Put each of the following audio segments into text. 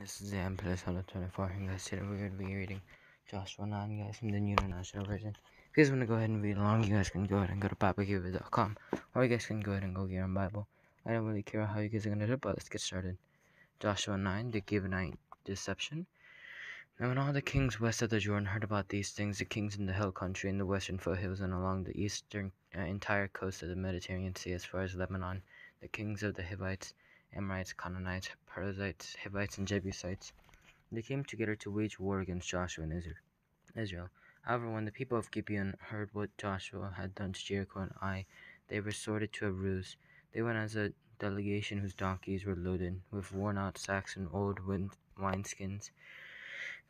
This is the Empress 124, and guys, today we're going to be reading Joshua 9, guys, from the New International Version. If you guys want to go ahead and read along, you guys can go ahead and go to papakiva.com, or you guys can go ahead and go get your own Bible. I don't really care how you guys are going to do it, but let's get started. Joshua 9, the Gibeonite deception. Now when all the kings west of the Jordan heard about these things, the kings in the hill country, in the western foothills, and along the eastern entire coast of the Mediterranean Sea as far as Lebanon, the kings of the Hivites, Amorites, Canaanites, Perizzites, Hivites, and Jebusites, they came together to wage war against Joshua and Israel. However, when the people of Gibeon heard what Joshua had done to Jericho and Ai, they resorted to a ruse. They went as a delegation whose donkeys were loaded with worn-out sacks and old wineskins,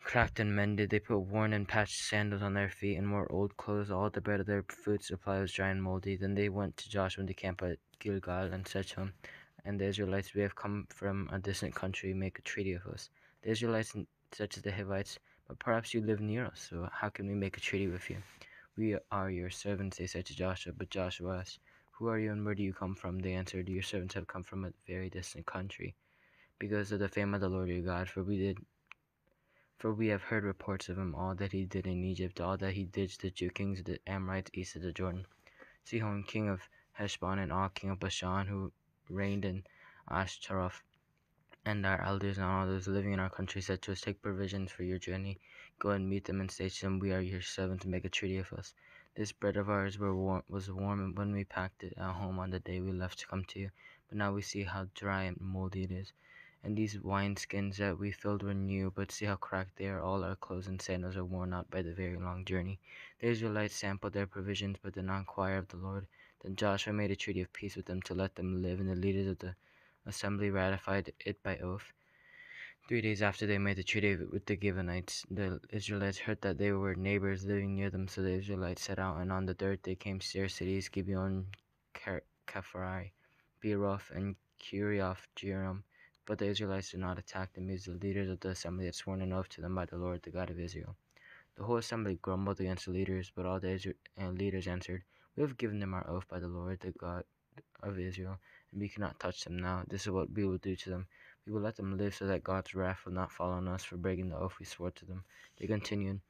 cracked and mended. They put worn and patched sandals on their feet and wore old clothes. All the bread of their food supply was dry and moldy. Then they went to Joshua in the camp at Gilgal and said to him and the Israelites, "We have come from a distant country. Make a treaty with us." The Israelites said to the Hivites, "But perhaps you live near us, so how can we make a treaty with you?" "We are your servants," they said to Joshua. But Joshua asked, "Who are you and where do you come from?" They answered, "Your servants have come from a very distant country, because of the fame of the Lord your God, for we have heard reports of him, all that he did in Egypt, all that he did to the Jew kings of the Amorites east of the Jordan, Sihon king of Heshbon, and Og king of Bashan, who reigned in Ashtaroth. And our elders and all those living in our country said to us, 'Take provisions for your journey. Go and meet them and say to them, We are your servants, make a treaty with us. This bread of ours was warm when we packed it at home on the day we left to come to you, but now we see how dry and moldy it is. And these wineskins that we filled were new, but see how cracked they are. All our clothes and sandals are worn out by the very long journey.' The Israelites sampled their provisions, but did not inquire of the Lord. Then Joshua made a treaty of peace with them to let them live, and the leaders of the assembly ratified it by oath. 3 days after they made the treaty with the Gibeonites, the Israelites heard that they were neighbors living near them, so the Israelites set out, and on the third day came to their cities, Gibeon, Kephari, Beeroth, and Kirioth Jearim. But the Israelites did not attack them, because the leaders of the assembly had sworn an oath to them by the Lord, the God of Israel. The whole assembly grumbled against the leaders, but all the leaders answered, "We have given them our oath by the Lord, the God of Israel, and we cannot touch them now. This is what we will do to them. We will let them live so that God's wrath will not fall on us for breaking the oath we swore to them." They continued,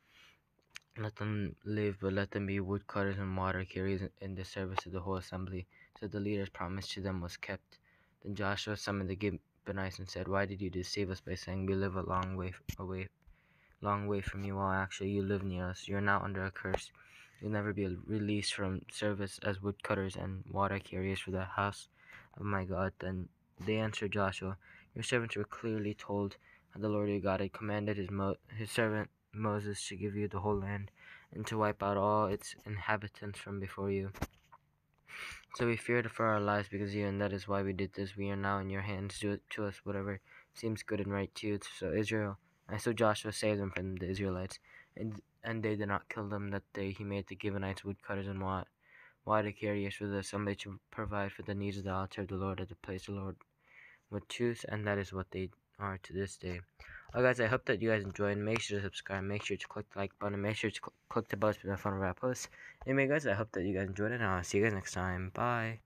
"Let them live, but let them be woodcutters and water carriers in the service of the whole assembly." So the leader's promise to them was kept. Then Joshua summoned the Gibeonites and said, "Why did you deceive us by saying we live a long way from you, while actually you live near us? You are now under a curse. You'll never be released from service as woodcutters and water carriers for the house of my God." Then they answered Joshua, "Your servants were clearly told how the Lord your God had commanded his servant Moses to give you the whole land, and to wipe out all its inhabitants from before you. So we feared for our lives because of you, and that is why we did this. We are now in your hands. Do to us whatever seems good and right to you." So Joshua saved them from the Israelites, and they did not kill them. That day he made the Gibeonites woodcutters and water carriers for the assembly to provide for the needs of the altar of the Lord at the place the Lord would choose, and that is what they are to this day. Well, guys, I hope that you guys enjoyed. Make sure to subscribe, make sure to click the like button, make sure to click the bell to be notified of our posts. Anyway, guys, I hope that you guys enjoyed it, and I'll see you guys next time. Bye.